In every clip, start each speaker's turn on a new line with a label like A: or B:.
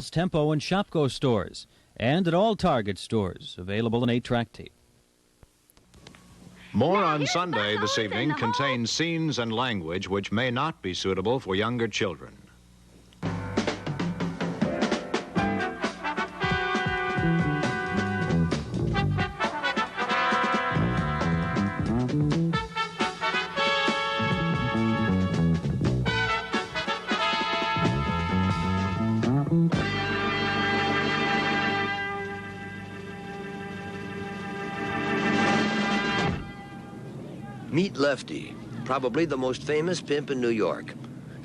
A: Boss Tempo and Shopko stores, and at all Target stores, available in 8-track tape.
B: More on Sunday this evening contains scenes and language which may not be suitable for younger children.
C: Meet Lefty, probably the most famous pimp in New York.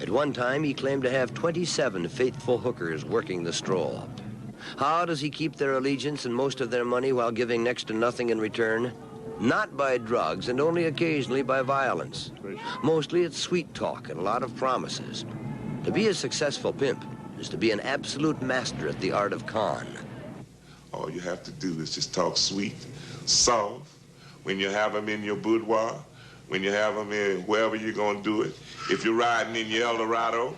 C: At one time, he claimed to have 27 faithful hookers working the stroll. How does he keep their allegiance and most of their money while giving next to nothing in return? Not by drugs and only occasionally by violence. Mostly it's sweet talk and a lot of promises. To be a successful pimp is to be an absolute master at the art of con.
D: All you have to do is just talk sweet, soft, when you have them in your boudoir, when you have them in wherever you're going to do it. If you're riding in your Eldorado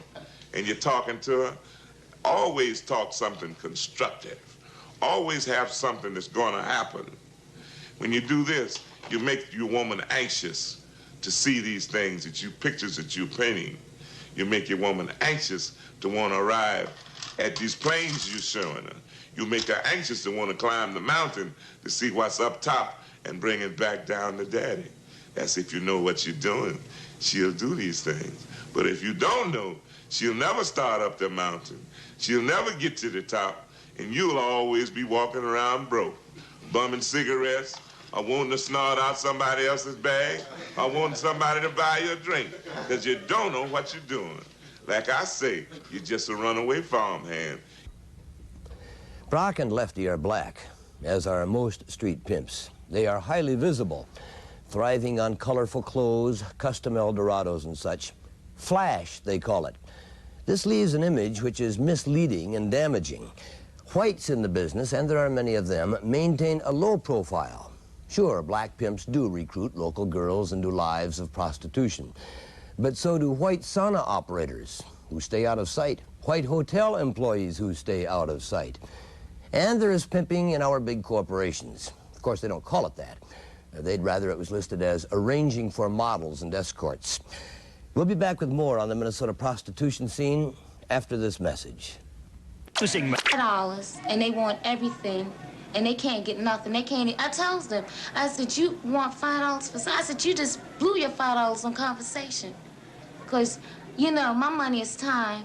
D: and you're talking to her, always talk something constructive. Always have something that's going to happen. When you do this, you make your woman anxious to see these things, pictures that you're painting. You make your woman anxious to want to arrive at these planes you're showing her. You make her anxious to want to climb the mountain to see what's up top and bring it back down to daddy. That's if you know what you're doing. She'll do these things. But if you don't know, she'll never start up the mountain. She'll never get to the top, and you'll always be walking around broke, bumming cigarettes, or wanting to snort out somebody else's bag, or wanting somebody to buy you a drink, because you don't know what you're doing. Like I say, you're just a runaway farmhand.
C: Brock and Lefty are black, as are most street pimps. They are highly visible, thriving on colorful clothes, custom Eldorados and such. Flash, they call it. This leaves an image which is misleading and damaging. Whites in the business, and there are many of them, maintain a low profile. Sure, black pimps do recruit local girls into lives of prostitution. But so do white sauna operators who stay out of sight, white hotel employees who stay out of sight. And there is pimping in our big corporations. Of course, they don't call it that. They'd rather it was listed as arranging for models and escorts. We'll be back with more on the Minnesota prostitution scene after this message.
E: $5, and they want everything, and they can't get nothing. They can't. I told them, I said, you want $5 for? I said, you just blew your $5 on conversation, because you know my money is time,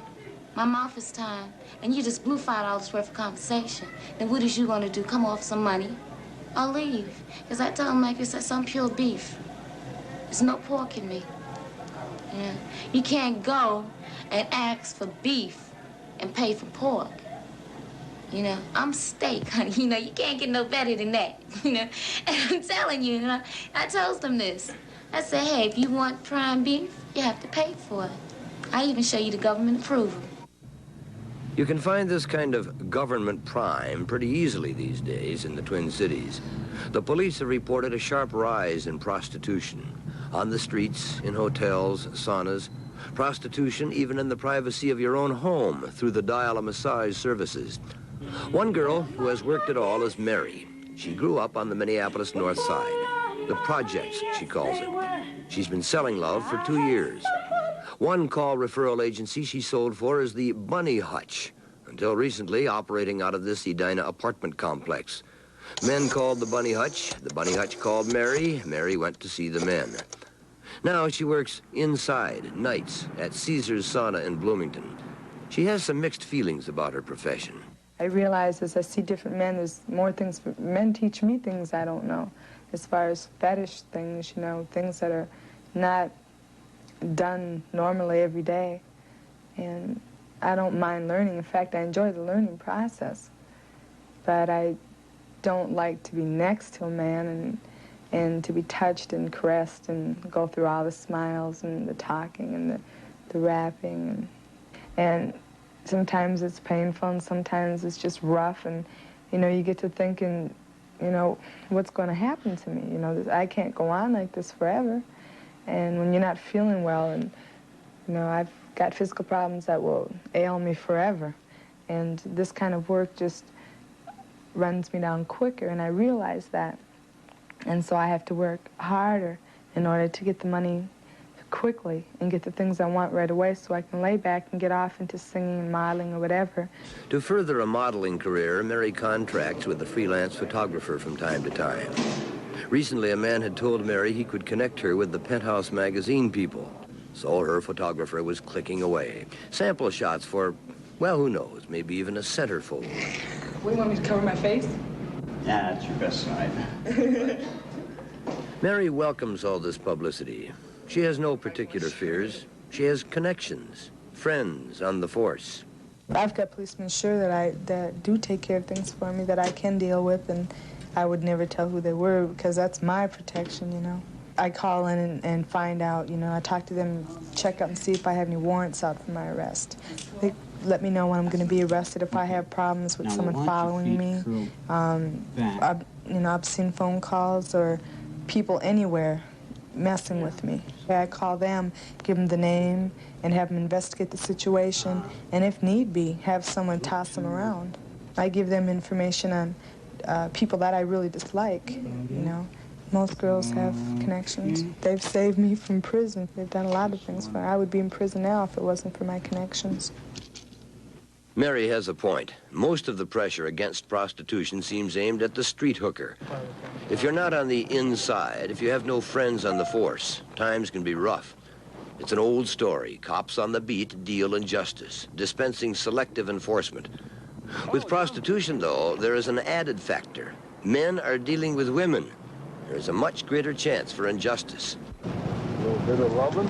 E: my mouth is time, and you just blew $5 worth of conversation. Then what is you gonna do? Come off some money? I'll leave. Because I tell them, like I said, some pure beef. There's no pork in me. Yeah. You can't go and ask for beef and pay for pork. You know, I'm steak, honey. You know, you can't get no better than that. You know, and I'm telling you, I told them this. I said, hey, if you want prime beef, you have to pay for it. I even show you the government approval.
C: You can find this kind of government prime pretty easily these days in the Twin Cities. The police have reported a sharp rise in prostitution. On the streets, in hotels, saunas. Prostitution even in the privacy of your own home through the dial-a-massage services. One girl who has worked it all is Mary. She grew up on the Minneapolis North Side. The projects, she calls it. She's been selling love for 2 years. One call referral agency she sold for is the Bunny Hutch, until recently operating out of this Edina apartment complex. Men called the Bunny Hutch called Mary, Mary went to see the men. Now she works inside, nights, at Caesar's Sauna in Bloomington. She has some mixed feelings about her profession.
F: I realize as I see different men, there's more things, men teach me things I don't know, as far as fetish things, you know, things that are not done normally every day. And I don't mind learning. In fact, I enjoy the learning process. But I don't like to be next to a man and to be touched and caressed and go through all the smiles and the talking and the rapping. And sometimes it's painful and sometimes it's just rough. And, you know, you get to thinking, you know, what's going to happen to me? You know, I can't go on like this forever. And when you're not feeling well, and, you know, I've got physical problems that will ail me forever. and this kind of work just runs me down quicker, and I realize that. And so I have to work harder in order to get the money quickly and get the things I want right away so I can lay back and get off into singing and modeling or whatever.
C: To further a modeling career, Mary contracts with a freelance photographer from time to time. Recently, a man had told Mary he could connect her with the Penthouse magazine people. So her photographer was clicking away. Sample shots for, well, who knows, maybe even a centerfold.
F: What, you want me to cover my face?
G: Yeah, that's your best side.
C: Mary welcomes all this publicity. She has no particular fears. She has connections, friends on the force.
F: I've got policemen sure that do take care of things for me that I can deal with, and I would never tell who they were because that's my protection, you know. I call in and find out, you know, I talk to them, check up and see if I have any warrants out for my arrest. They let me know when I'm going to be arrested if I have problems with someone following me. Obscene phone calls or people anywhere messing with me. I call them, give them the name, and have them investigate the situation, and if need be, have someone toss them around. I give them information on people that I really dislike, you know. Most girls have connections. They've saved me from prison. They've done a lot of things for me. I would be in prison now if it wasn't for my connections.
C: Mary has a point. Most of the pressure against prostitution seems aimed at the street hooker. If you're not on the inside, if you have no friends on the force, times can be rough. It's an old story. Cops on the beat deal in justice, dispensing selective enforcement. With prostitution, though, there is an added factor. Men are dealing with women. There's a much greater chance for injustice.
H: A little bit of loving.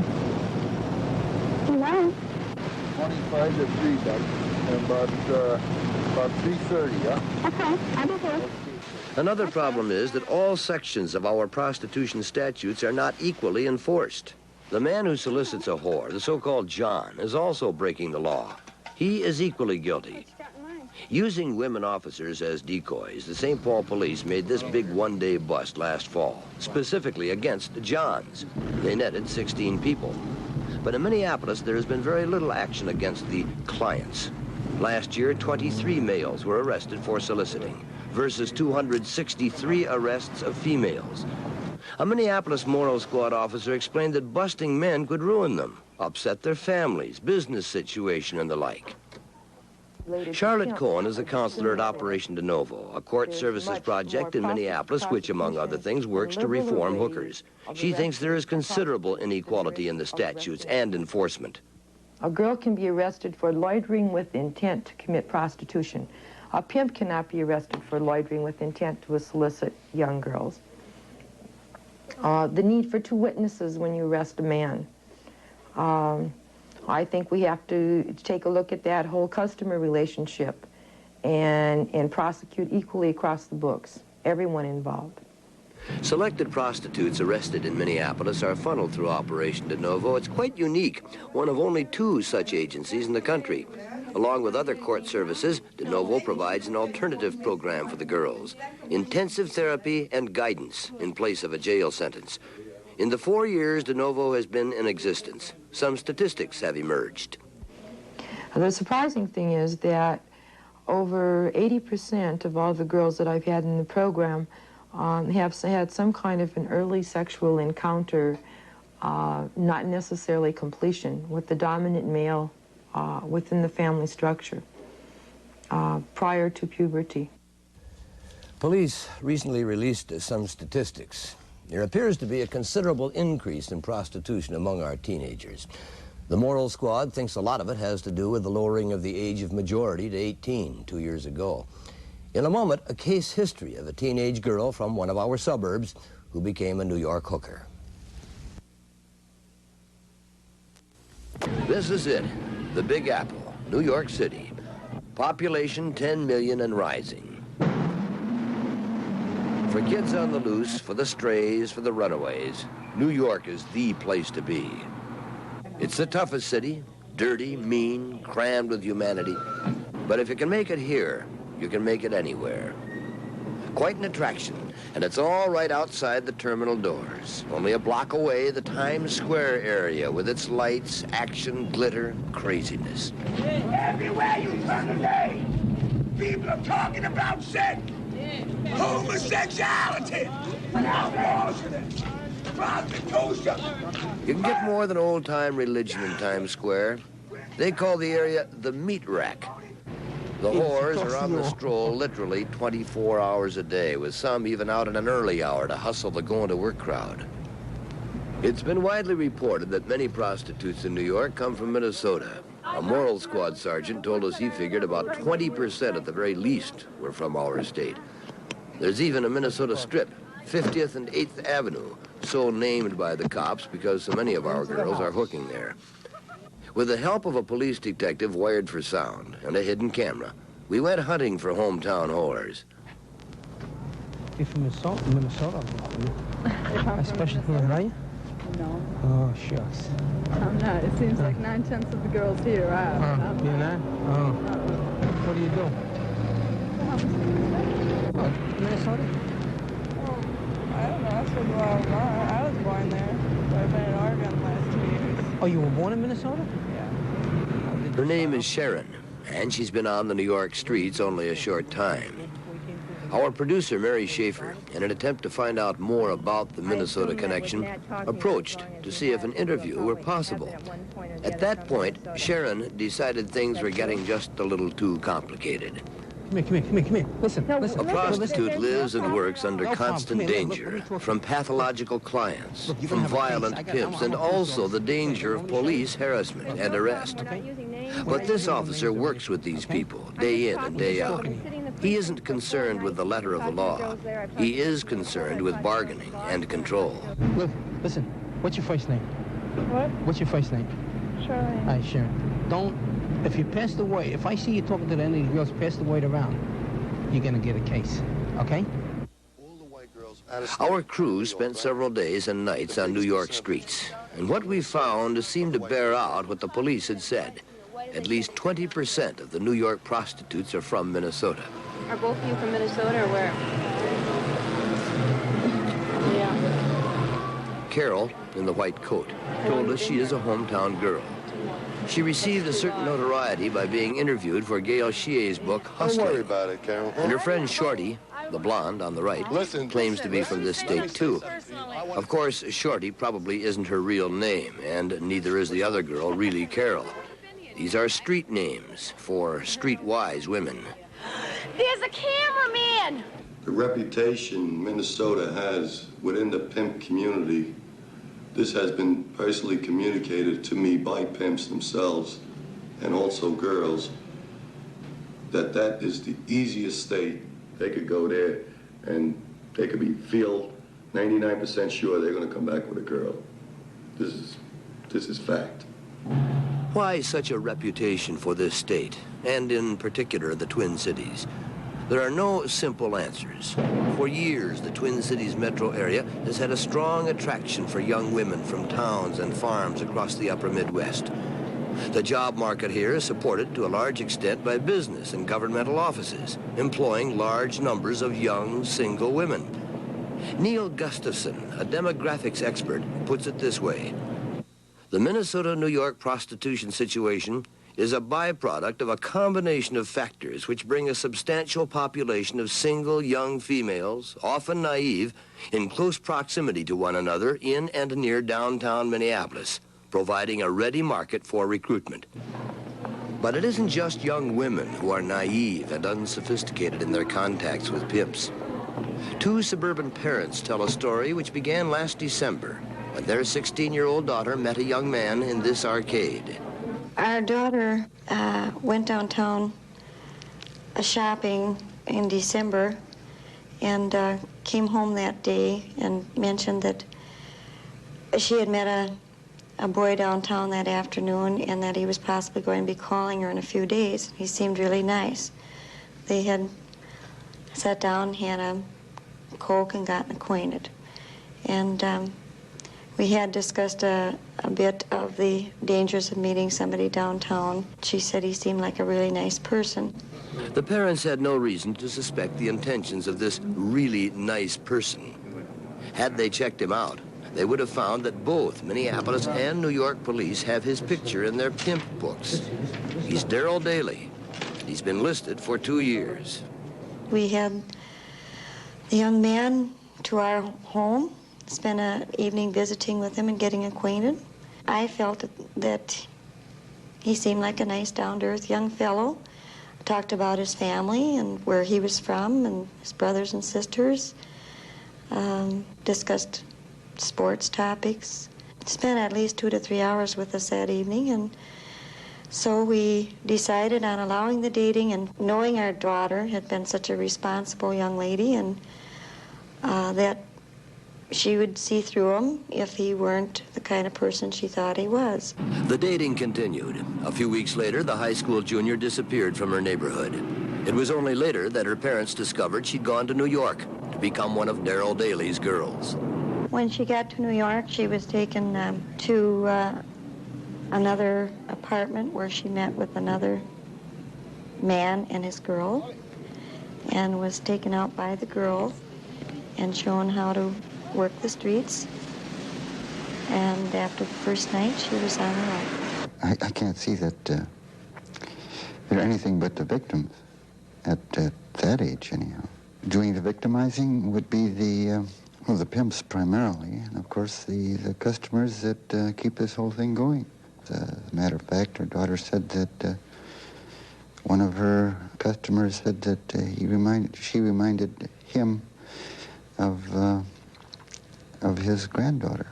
I: Hello.
H: 25 to 3, Doug. And about 3:30, yeah?
I: Okay, I'll be here.
C: Another problem is that all sections of our prostitution statutes are not equally enforced. The man who solicits a whore, the so-called John, is also breaking the law. He is equally guilty. Using women officers as decoys, the St. Paul police made this big one-day bust last fall, specifically against Johns. They netted 16 people. But in Minneapolis, there has been very little action against the clients. Last year, 23 males were arrested for soliciting, versus 263 arrests of females. A Minneapolis Moral Squad officer explained that busting men could ruin them, upset their families, business situation, and the like. Charlotte Cohen is a counselor at Operation De Novo, a court services project in Minneapolis which, among other things, works to reform hookers. She thinks there is considerable inequality in the statutes and enforcement.
J: A girl can be arrested for loitering with intent to commit prostitution. A pimp cannot be arrested for loitering with intent to solicit young girls. The need for 2 witnesses when you arrest a man. I think we have to take a look at that whole customer relationship and prosecute equally across the books, everyone involved.
C: Selected prostitutes arrested in Minneapolis are funneled through Operation De Novo. It's quite unique, one of only 2 such agencies in the country. Along with other court services, De Novo provides an alternative program for the girls, intensive therapy and guidance in place of a jail sentence. In the 4 years De Novo has been in existence, some statistics have emerged.
J: The surprising thing is that over 80% of all the girls that I've had in the program have had some kind of an early sexual encounter, not necessarily completion, with the dominant male within the family structure prior to puberty.
C: Police recently released some statistics. There appears to be a considerable increase in prostitution among our teenagers. The Moral Squad thinks a lot of it has to do with the lowering of the age of majority to 18 2 years ago. In a moment, a case history of a teenage girl from one of our suburbs who became a New York hooker. This is it, the Big Apple, New York City. Population 10 million and rising. For kids on the loose, for the strays, for the runaways, New York is the place to be. It's the toughest city, dirty, mean, crammed with humanity. But if you can make it here, you can make it anywhere. Quite an attraction, and it's all right outside the terminal doors. Only a block away, the Times Square area with its lights, action, glitter, craziness.
I: Everywhere you turn today, people are talking about sex, homosexuality, abortion, prostitution.
C: You can get more than old-time religion in Times Square. They call the area the meat rack. The whores are on the stroll literally 24 hours a day, with some even out at an early hour to hustle the going-to-work crowd. It's been widely reported that many prostitutes in New York come from Minnesota. A moral squad sergeant told us he figured about 20% at the very least were from our state. There's even a Minnesota strip, 50th and 8th Avenue, so named by the cops because so many of our girls are hooking there. With the help of a police detective wired for sound and a hidden camera, we went hunting for hometown whores.
K: You're from Minnesota? Especially from Ohio?
F: No.
K: Oh, shucks.
F: I'm not. It seems like 9/10 of the girls here are.
K: You're not? Oh. What do you do? Minnesota?
F: I don't know. That's where I was born there. But I've been in Oregon the last 2 years.
K: Oh, you were born in Minnesota?
F: Yeah.
C: Her name is Sharon, and she's been on the New York streets only a short time. Our producer, Mary Schaefer, in an attempt to find out more about the Minnesota connection, approached to see if an interview were possible. At that point, Sharon decided things were getting just a little too complicated.
K: Come here. Listen.
C: A prostitute lives and works under constant danger from pathological clients, from violent pimps, and also the danger of police harassment and arrest. But this officer works with these people day in and day out. He isn't concerned with the letter of the law. He is concerned with bargaining and control.
K: Look, listen, what's your first name?
F: What?
K: What's your first name?
F: Charlene.
K: All right, Sharon. Don't, if you pass the word, if I see you talking to any of these girls, pass the word around. You're gonna get a case, okay?
C: Our crew spent several days and nights on New York streets, and what we found seemed to bear out what the police had said. At least 20% of the New York prostitutes are from Minnesota.
L: Are both of you from Minnesota or where?
F: Yeah.
C: Carol, in the white coat, told us she is a hometown girl. She received a certain notoriety by being interviewed for Gail Shier's book, Hustling.
M: Don't worry about it, Carol.
C: And her friend Shorty, the blonde on the right, claims to be from this state, too. Of course, Shorty probably isn't her real name, and neither is the other girl really Carol. These are street names for streetwise women.
L: There's a cameraman!
M: The reputation Minnesota has within the pimp community, this has been personally communicated to me by pimps themselves and also girls, that is the easiest state. They could go there and they could feel 99% sure they're going to come back with a girl. This is fact.
C: Why such a reputation for this state, and in particular the Twin Cities? There are no simple answers. For years, the Twin Cities metro area has had a strong attraction for young women from towns and farms across the upper Midwest. The job market here is supported to a large extent by business and governmental offices, employing large numbers of young, single women. Neil Gustafson, a demographics expert, puts it this way. The Minnesota-New York prostitution situation is a byproduct of a combination of factors which bring a substantial population of single young females, often naive, in close proximity to one another in and near downtown Minneapolis, providing a ready market for recruitment. But it isn't just young women who are naive and unsophisticated in their contacts with pimps. Two suburban parents tell a story which began last December when their 16-year-old daughter met a young man in this arcade.
N: Our daughter went downtown shopping in December and came home that day and mentioned that she had met a boy downtown that afternoon and that he was possibly going to be calling her in a few days. He seemed really nice. They had sat down, had a Coke, and gotten acquainted. And we had discussed a a bit of the dangers of meeting somebody downtown. She said he seemed like a really nice person.
C: The parents had no reason to suspect the intentions of this really nice person. Had they checked him out, they would have found that both Minneapolis and New York police have his picture in their pimp books. He's Darrell Daly. He's been listed for 2 years.
N: We had the young man to our home, spent an evening visiting with him and getting acquainted. I felt that he seemed like a nice, down-to-earth young fellow. Talked about his family and where he was from and his brothers and sisters. Discussed sports topics. Spent at least 2 to 3 hours with us that evening, and so we decided on allowing the dating, and knowing our daughter had been such a responsible young lady, and that she would see through him if he weren't the kind of person she thought he was.
C: The dating continued. A few weeks later, the high school junior disappeared from her neighborhood. It was only later that her parents discovered she'd gone to New York to become one of Darrell Daly's girls.
N: When she got to New York, she was taken to another apartment where she met with another man and his girl, and was taken out by the girl and shown how to work the streets. And after the first night, she was on her own.
O: I can't see that they're anything but the victims at that age, anyhow. Doing the victimizing would be the pimps primarily, and of course the customers that keep this whole thing going. As a matter of fact, her daughter said that one of her customers said that she reminded him of his granddaughter.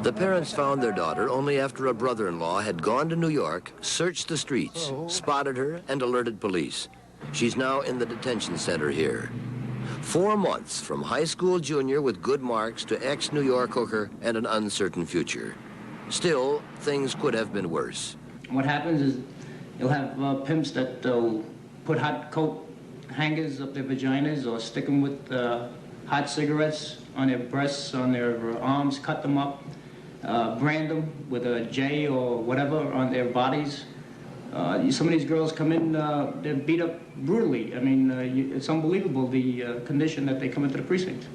C: The parents found their daughter only after a brother-in-law had gone to New York, searched the streets, spotted her, and alerted police. She's now in the detention center here. 4 months from high school junior with good marks to ex-New York hooker and an uncertain future. Still, things could have been worse.
K: What happens is you'll have pimps that put hot coat hangers up their vaginas or stick them with hot cigarettes on their breasts, on their arms, cut them up, brand them with a J or whatever on their bodies. Some of these girls come in, they're beat up brutally. I mean, it's unbelievable the condition that they come into the precinct.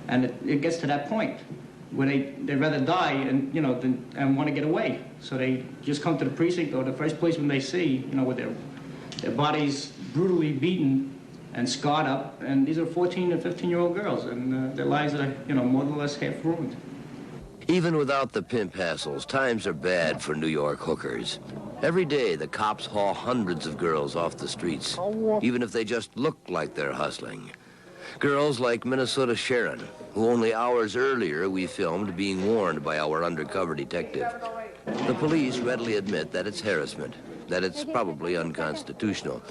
K: And it gets to that point where they'd rather die and, and want to get away. So they just come to the precinct or the first policeman they see, with their bodies brutally beaten and scarred up. And these are 14 and 15-year-old girls, and their lives are, more or less half ruined.
C: Even without the pimp hassles, times are bad for New York hookers. Every day, the cops haul hundreds of girls off the streets, even if they just look like they're hustling. Girls like Minnesota Sharon, who only hours earlier we filmed being warned by our undercover detective. The police readily admit that it's harassment, that it's probably unconstitutional.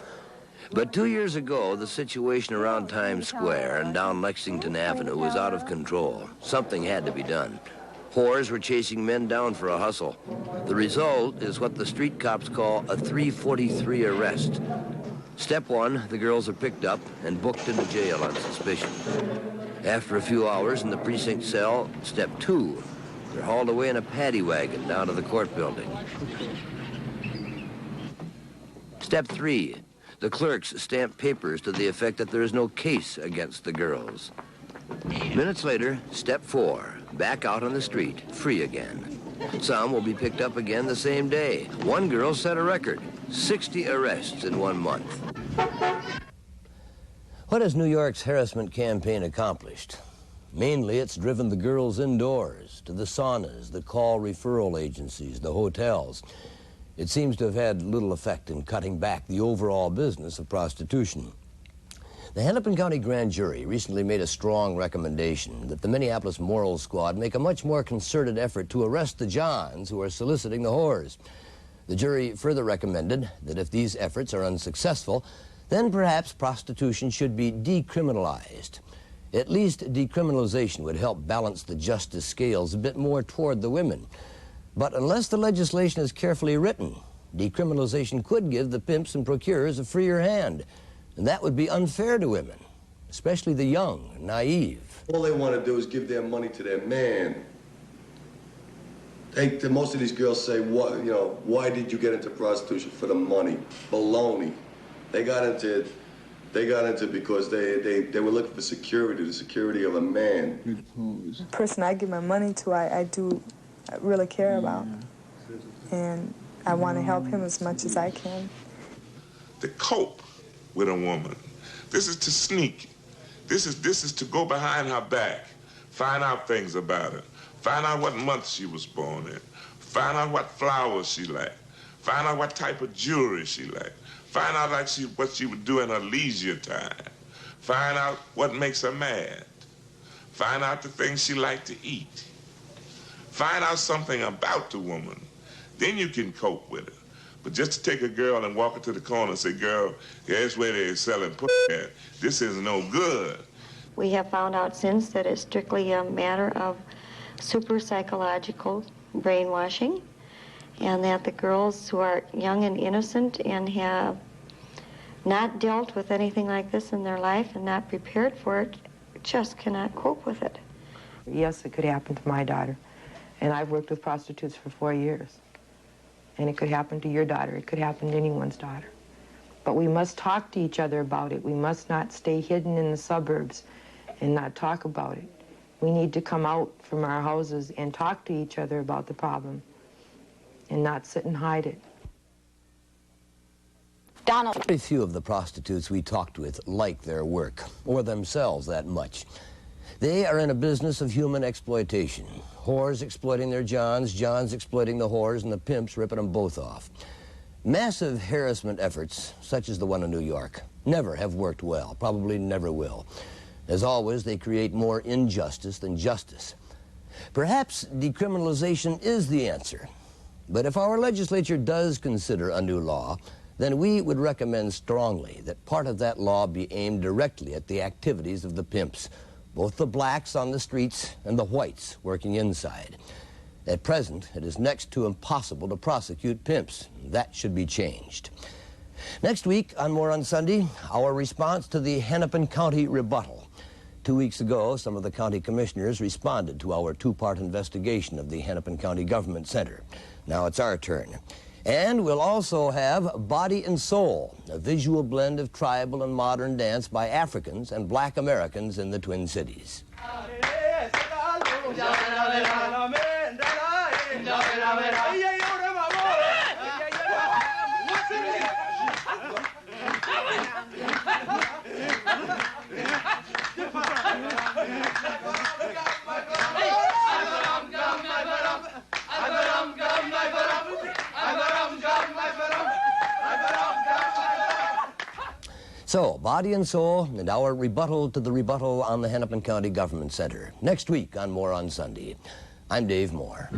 C: But 2 years ago, the situation around Times Square and down Lexington Avenue was out of control. Something had to be done. Whores were chasing men down for a hustle. The result is what the street cops call a 343 arrest. Step 1, the girls are picked up and booked into jail on suspicion. After a few hours in the precinct cell, Step 2, they're hauled away in a paddy wagon down to the court building. Step 3, the clerks stamp papers to the effect that there is no case against the girls. Minutes later, Step 4, back out on the street, free again. Some will be picked up again the same day. One girl set a record, 60 arrests in 1 month. What has New York's harassment campaign accomplished? Mainly, it's driven the girls indoors, to the saunas, the call referral agencies, the hotels. It seems to have had little effect in cutting back the overall business of prostitution. The Hennepin County Grand Jury recently made a strong recommendation that the Minneapolis Moral Squad make a much more concerted effort to arrest the Johns who are soliciting the whores. The jury further recommended that if these efforts are unsuccessful, then perhaps prostitution should be decriminalized. At least decriminalization would help balance the justice scales a bit more toward the women. But unless the legislation is carefully written, decriminalization could give the pimps and procurers a freer hand. And that would be unfair to women, especially the young and naive.
M: All they want to do is give their money to their man. Most of these girls say, "What? You know, why did you get into prostitution? For the money?" Baloney. They got into it because they were looking for security, the security of a man.
F: The person I give my money to, I really care about, and I want to help him as much as I can.
D: To cope with a woman, this is to sneak. This is to go behind her back, find out things about her, find out what month she was born in, find out what flowers she liked, find out what type of jewelry she liked, find out what she would do in her leisure time, find out what makes her mad, find out the things she liked to eat, find out something about the woman. Then you can cope with her. But just to take a girl and walk her to the corner and say, "Girl, here's where they're selling pussy at. This is no good."
N: We have found out since that it's strictly a matter of super psychological brainwashing, and that the girls who are young and innocent and have not dealt with anything like this in their life and not prepared for it just cannot cope with it.
J: Yes, it could happen to my daughter. And I've worked with prostitutes for 4 years. And it could happen to your daughter. It could happen to anyone's daughter. But we must talk to each other about it. We must not stay hidden in the suburbs and not talk about it. We need to come out from our houses and talk to each other about the problem and not sit and hide it.
P: Donald. Very few of the prostitutes we talked with like their work or themselves that much. They are in a business of human exploitation. Whores exploiting their Johns, Johns exploiting the whores, and the pimps ripping them both off. Massive harassment efforts, such as the one in New York, never have worked well, probably never will. As always, they create more injustice than justice. Perhaps decriminalization is the answer. But if our legislature does consider a new law, then we would recommend strongly that part of that law be aimed directly at the activities of the pimps, both the blacks on the streets and the whites working inside. At present, it is next to impossible to prosecute pimps. That should be changed. Next week, on More on Sunday, our response to the Hennepin County rebuttal. 2 weeks ago, some of the county commissioners responded to our two-part investigation of the Hennepin County Government Center. Now it's our turn. And we'll also have Body and Soul, a visual blend of tribal and modern dance by Africans and black Americans in the Twin Cities. So, Body and Soul, and our rebuttal to the rebuttal on the Hennepin County Government Center. Next week on More on Sunday. I'm Dave Moore.